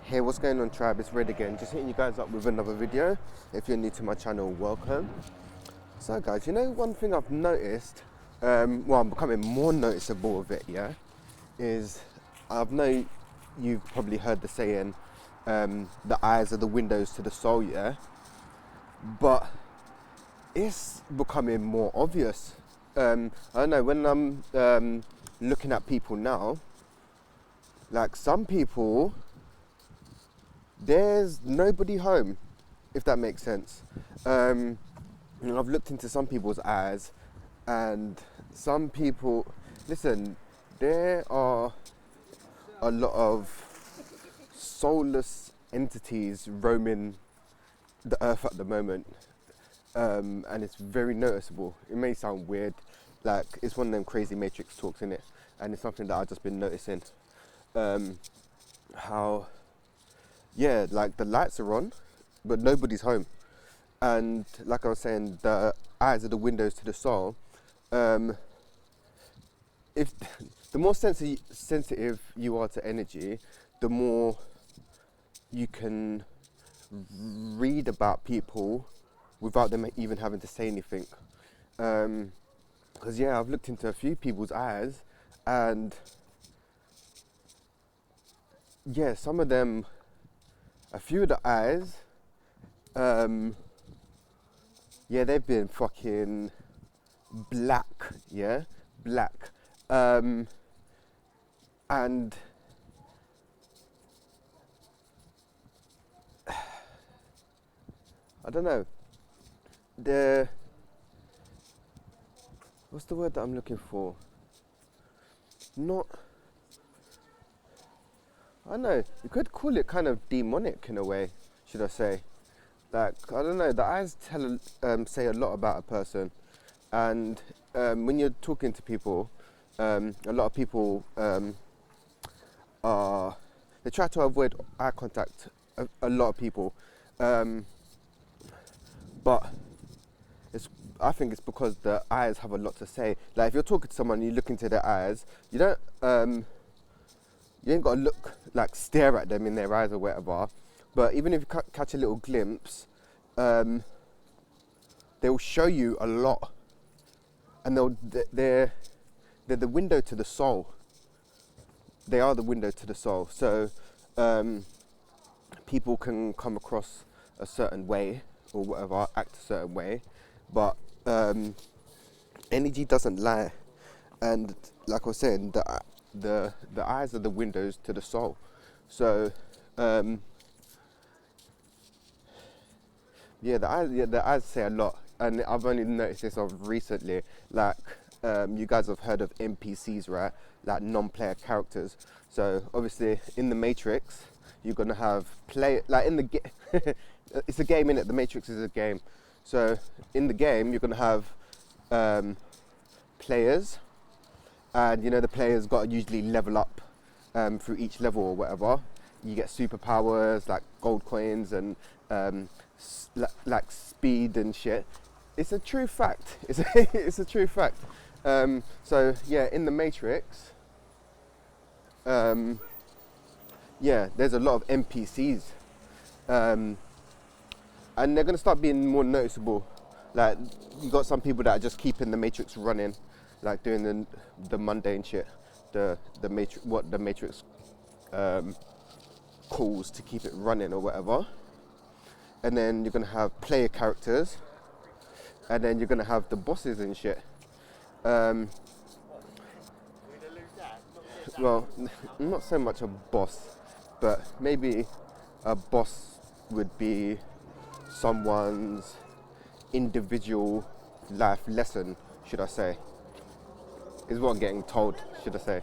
Hey, what's going on, tribe? It's Red again, just hitting you guys up with another video. If you're new to my channel, welcome. So guys, you know one thing I've noticed, well, I'm becoming more noticeable of it, yeah, is I've know you've probably heard the saying, the eyes are the windows to the soul, yeah, but it's becoming more obvious. I don't know, when I'm looking at people now, like some people, there's nobody home, if that makes sense. I've looked into some people's eyes, and some people, listen, there are a lot of soulless entities roaming the earth at the moment, and it's very noticeable. It may sound weird, like it's one of them crazy Matrix talks in it, and it's something that I've just been noticing. How, yeah, like the lights are on, but nobody's home. And like I was saying, the eyes are the windows to the soul. If the more sensitive you are to energy, the more you can read about people without them even having to say anything. Because yeah, I've looked into a few people's eyes, and yeah, some of them, a few of the eyes, yeah, they've been fucking black, yeah, black, and I don't know, the what's the word that I'm looking for? Not, I don't know. You could call it kind of demonic in a way, should I say? Like, I don't know. The eyes say a lot about a person, and when you're talking to people, a lot of people are, they try to avoid eye contact. A lot of people, but I think it's because the eyes have a lot to say. Like if you're talking to someone, and you look into their eyes, you don't, you ain't got to look, like stare at them in their eyes or whatever. But even if you catch a little glimpse, they will show you a lot, and they're the window to the soul. They are the window to the soul. So people can come across a certain way or whatever, act a certain way, but energy doesn't lie. And like I was saying, the eyes are the windows to the soul. So yeah, the eyes say a lot, and I've only noticed this of recently. Like you guys have heard of NPCs, right? Like non-player characters. So obviously in the Matrix, you're gonna have like in the it's a game, innit? The Matrix is a game. So in the game, you're gonna have players, and you know the players got to usually level up through each level or whatever. You get superpowers like gold coins and like speed and shit. It's a true fact. It's a true fact. So yeah, in the Matrix, yeah, there's a lot of NPCs, and they're gonna start being more noticeable. Like you got some people that are just keeping the Matrix running, like doing the mundane shit, the Matrix, what the Matrix calls to keep it running or whatever. And then you're gonna have player characters, and then you're gonna have the bosses and shit. Well, not so much a boss, but maybe a boss would be someone's individual life lesson, should I say, is what I'm getting told, should I say.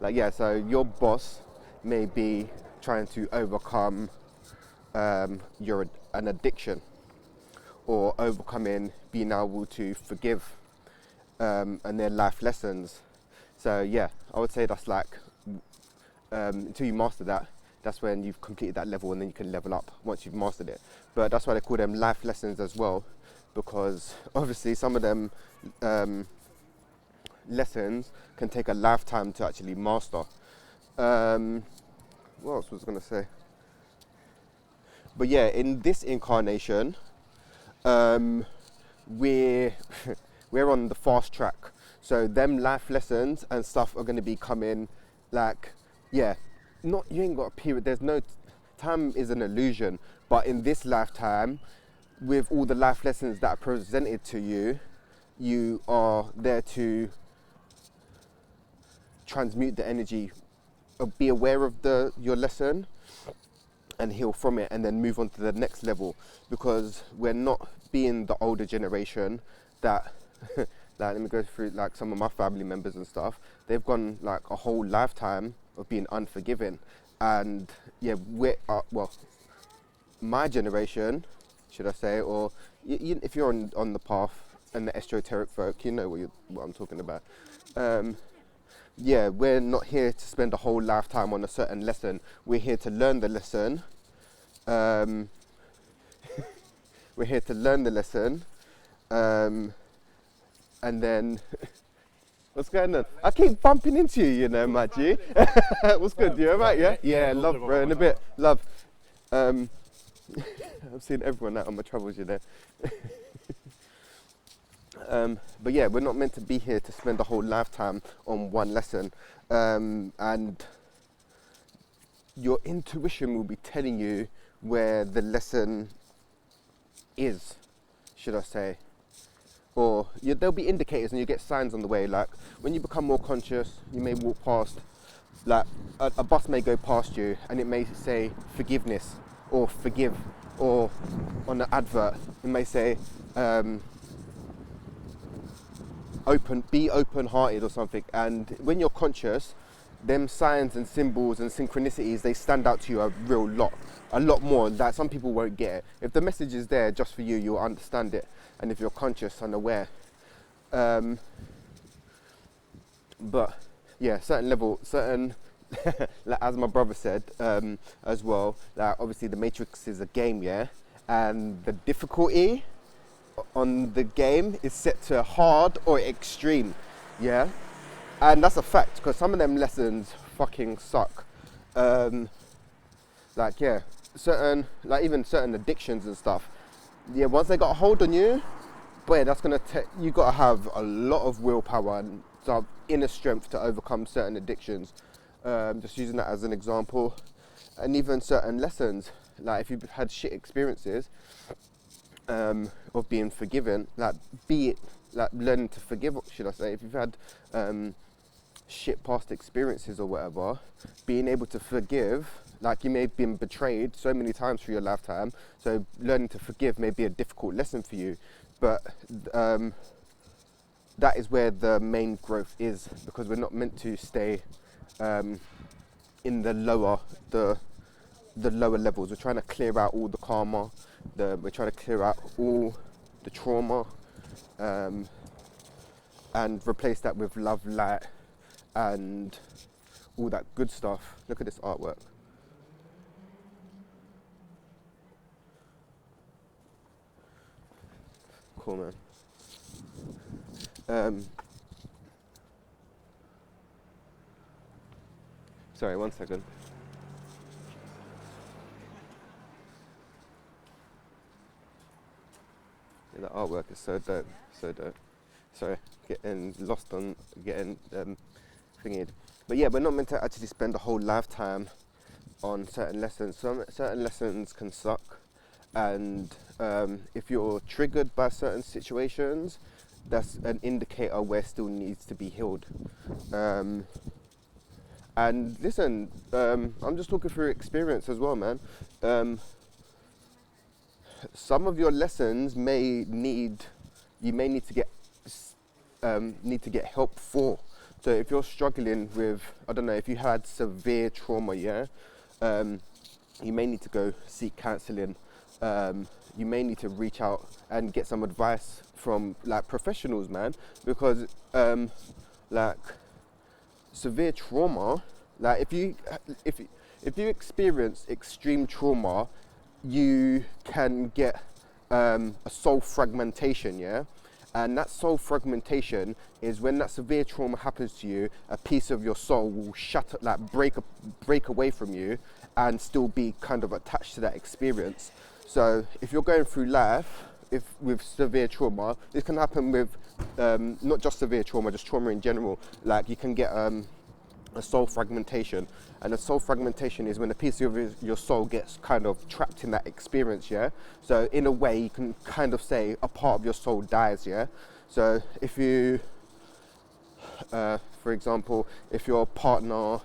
Like, yeah, so your boss may be trying to overcome an addiction, or overcoming being able to forgive, and their life lessons. So yeah, I would say that's like, until you master that, that's when you've completed that level, and then you can level up once you've mastered it. But that's why they call them life lessons as well, because obviously some of them lessons can take a lifetime to actually master. What else was I going to say? But yeah, in this incarnation, um, we're we're on the fast track. So them life lessons and stuff are going to be coming, like, yeah, not, you ain't got a period. There's no time is an illusion. But in this lifetime, with all the life lessons that are presented to you, you are there to transmute the energy, be aware of your lesson and heal from it, and then move on to the next level, because we're not being the older generation that like, let me go through like some of my family members and stuff. They've gone like a whole lifetime of being unforgiving, and yeah, we're well, my generation, should I say, or if you're on the path and the esoteric folk, you know what I'm talking about. Yeah, we're not here to spend a whole lifetime on a certain lesson. We're here to learn the lesson. We're here to learn the lesson, and then what's going on? I keep bumping into you, you know, Maggie. What's good? You alright? Yeah, yeah. Love, bro. In a bit, love. I've seen everyone out on my travels, you know. But yeah, we're not meant to be here to spend a whole lifetime on one lesson, and your intuition will be telling you where the lesson is, should I say, or there'll be indicators and you get signs on the way. Like when you become more conscious, you may walk past, like a bus may go past you and it may say forgiveness or forgive, or on the advert it may say be open-hearted or something. And when you're conscious, them signs and symbols and synchronicities, they stand out to you a lot more, that some people won't get it. If the message is there just for you, you'll understand it, and if you're conscious and aware. But yeah, certain like, as my brother said as well, like obviously the Matrix is a game, yeah, and the difficulty on the game is set to hard or extreme, yeah, and that's a fact, because some of them lessons fucking suck. Like yeah, even certain addictions and stuff, yeah, once they got a hold on you, boy, that's gonna you gotta have a lot of willpower and some inner strength to overcome certain addictions. Just using that as an example, and even certain lessons, like if you've had shit experiences of being forgiven, like be it like learning to forgive, should I say, if you've had shit past experiences or whatever, being able to forgive, like you may have been betrayed so many times through your lifetime, so learning to forgive may be a difficult lesson for you, but that is where the main growth is, because we're not meant to stay in the lower levels. We're trying to clear out all the karma, we're trying to clear out all the trauma, and replace that with love, light, and all that good stuff. Look at this artwork. Cool, man. Sorry, 1 second. Yeah, the artwork is so dope, so dope. Sorry, getting lost on getting thingied. But yeah, we're not meant to actually spend a whole lifetime on certain lessons. Certain lessons can suck, and if you're triggered by certain situations, that's an indicator where still needs to be healed. And listen, I'm just talking through experience as well, man. Some of your lessons you may need to get help for. So if you're struggling with, I don't know, if you had severe trauma, yeah, you may need to go seek counselling. You may need to reach out and get some advice from like professionals, man, because like severe trauma, like if you experience extreme trauma, you can get a soul fragmentation, yeah, And that soul fragmentation is when that severe trauma happens to you, a piece of your soul will shatter, like break away from you and still be kind of attached to that experience. So if you're going through life with severe trauma, this can happen with not just severe trauma, just trauma in general. Like you can get a soul fragmentation, and a soul fragmentation is when a piece of your soul gets kind of trapped in that experience, yeah? So in a way, you can kind of say a part of your soul dies, yeah? So if you, for example, if your partner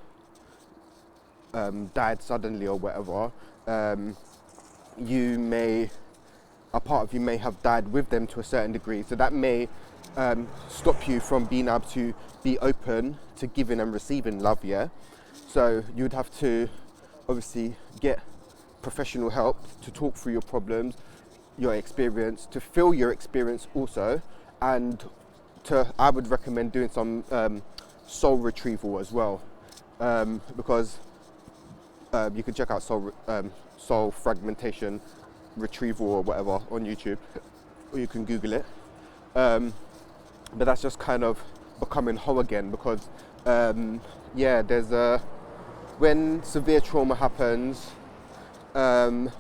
died suddenly or whatever, a part of you may have died with them to a certain degree. So that may stop you from being able to be open to giving and receiving love, yeah? So you'd have to obviously get professional help to talk through your problems, your experience, to feel your experience also, and I would recommend doing some soul retrieval as well, because you can check out soul fragmentation retrieval or whatever on YouTube, or you can Google it. But that's just kind of becoming whole again, because there's when severe trauma happens, that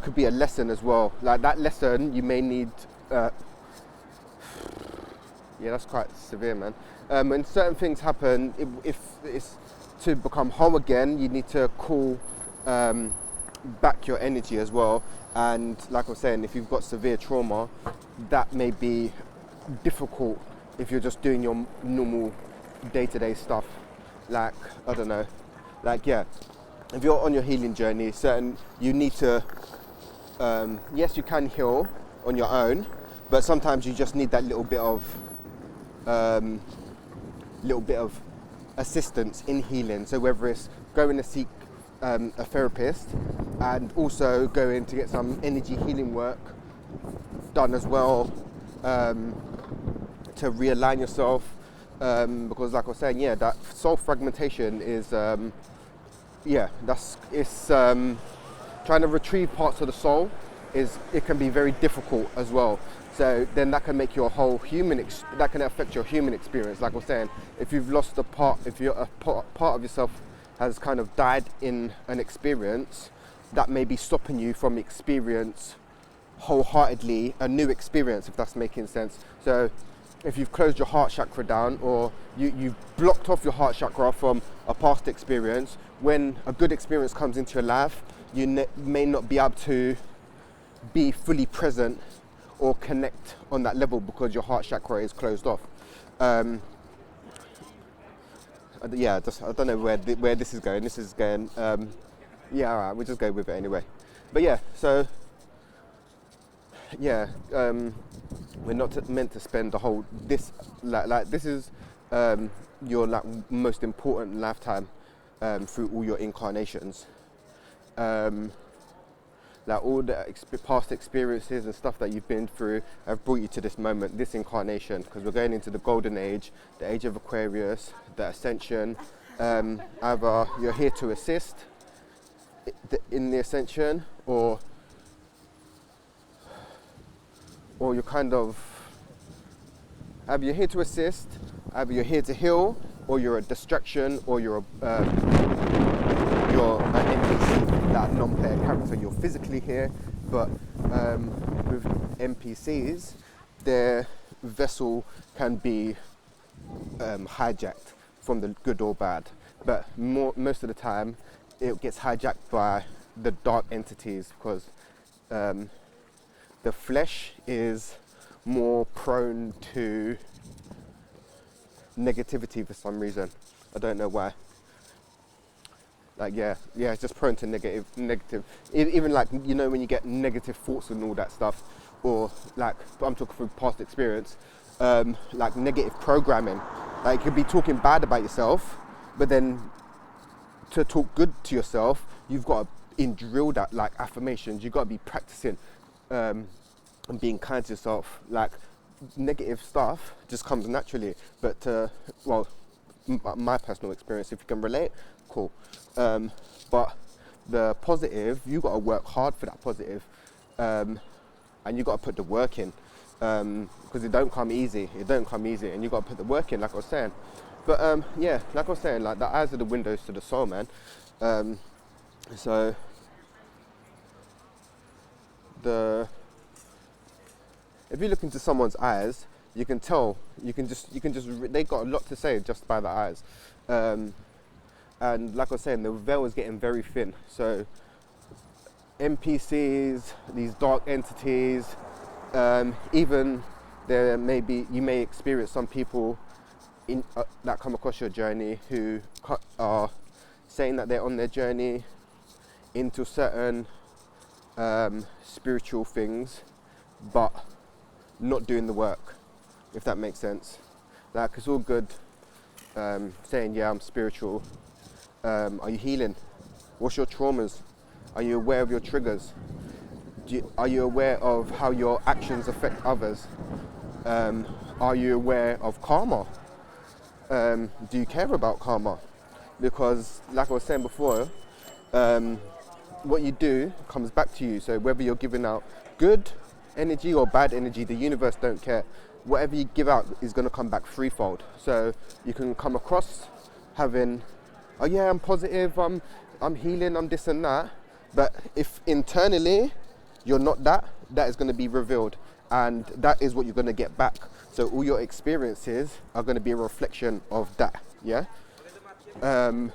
could be a lesson as well. Like that lesson you may need. That's quite severe, man. When certain things happen, if it's to become whole again, you need to call back your energy as well. And like I was saying, if you've got severe trauma, that may be difficult if you're just doing your normal day-to-day stuff. Like, I don't know, like, yeah, if you're on your healing journey, you need to, yes, you can heal on your own, but sometimes you just need that little bit of assistance in healing. So whether it's going to seek a therapist, and also going to get some energy healing work done as well, to realign yourself, because like I was saying, that soul fragmentation is trying to retrieve parts of the soul it can be very difficult as well. So then that can make your whole that can affect your human experience. Like I was saying, if you've lost a part of yourself has kind of died in an experience, that may be stopping you from experience wholeheartedly a new experience, if that's making sense. So if you've closed your heart chakra down, or you've blocked off your heart chakra from a past experience, when a good experience comes into your life, you may not be able to be fully present or connect on that level because your heart chakra is closed off. I don't know where this is going. This is going, alright, we'll just go with it anyway. But we're not meant to spend the whole, this is your most important lifetime through all your incarnations. All the past experiences and stuff that you've been through have brought you to this moment, this incarnation, because we're going into the golden age, the age of Aquarius, the ascension. Either you're here to assist in the ascension, or you're kind of, either you're here to assist, either you're here to heal, or you're a distraction, or you're an NPC, that non-player character. You're physically here, but with NPCs, their vessel can be hijacked from the good or bad. But most of the time, it gets hijacked by the dark entities, because the flesh is more prone to negativity for some reason. I don't know why. It's just prone to negative. Even when you get negative thoughts and all that stuff, or but I'm talking from past experience, negative programming. You could be talking bad about yourself, but then to talk good to yourself, you've got to drill that affirmations. You've got to be practicing and being kind to yourself. Negative stuff just comes naturally, but my personal experience, if you can relate, cool. But the positive, you got to work hard for that positive. and you got to put the work in, because it don't come easy. It don't come easy, and you got to put the work in, like I was saying. But yeah, like I was saying, like the eyes are the windows to the soul, man. So if you look into someone's eyes, you can tell. They got a lot to say just by the eyes. And like I was saying, the veil is getting very thin. So NPCs, these dark entities, even you may experience some people that come across your journey who are saying that they're on their journey into certain spiritual things, but not doing the work, if that makes sense. Like, it's all good saying, yeah, I'm spiritual. Are you healing? What's your traumas? Are you aware of your triggers? Are you aware of how your actions affect others? Are you aware of karma? Do you care about karma? Because, like I was saying before, what you do comes back to you. So whether you're giving out good energy or bad energy, the universe don't care. Whatever you give out is going to come back threefold. So you can come across having, oh yeah, I'm positive, I'm healing, I'm this and that. But if internally you're not that, that is going to be revealed, and that is what you're going to get back. So all your experiences are going to be a reflection of that, yeah? But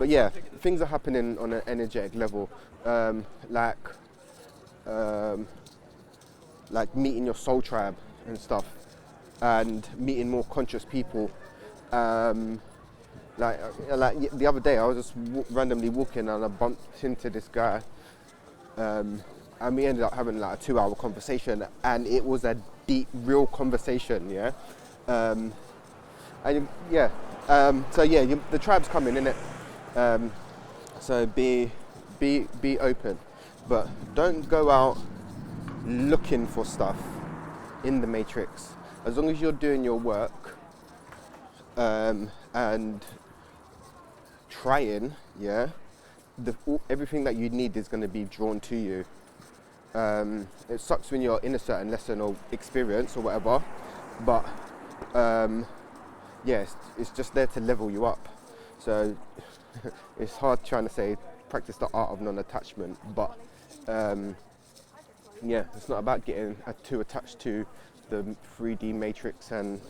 yeah, things are happening on an energetic level, like meeting your soul tribe and stuff, and meeting more conscious people. Like the other day, I was just randomly walking and I bumped into this guy, and we ended up having like a 2-hour conversation, and it was a deep, real conversation, yeah. And yeah, so yeah, the tribe's coming, innit? So be open, but don't go out looking for stuff in the matrix. As long as you're doing your work and trying, yeah, everything that you need is going to be drawn to you. It sucks when you're in a certain lesson or experience or whatever, but yeah, it's just there to level you up. So it's hard trying to say practice the art of non-attachment, but yeah, it's not about getting too attached to the 3D matrix and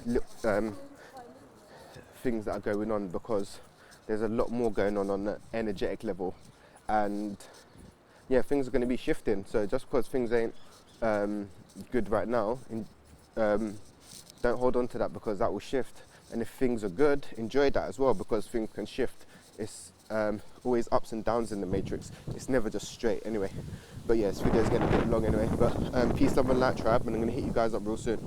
things that are going on, because there's a lot more going on the energetic level, and yeah, things are going to be shifting. So just because things ain't good right now, don't hold on to that, because that will shift. And if things are good, enjoy that as well, because things can shift. It's always ups and downs in the matrix. It's never just straight anyway. But yeah, this video's getting a bit long anyway. But peace, love and light, tribe, and I'm going to hit you guys up real soon.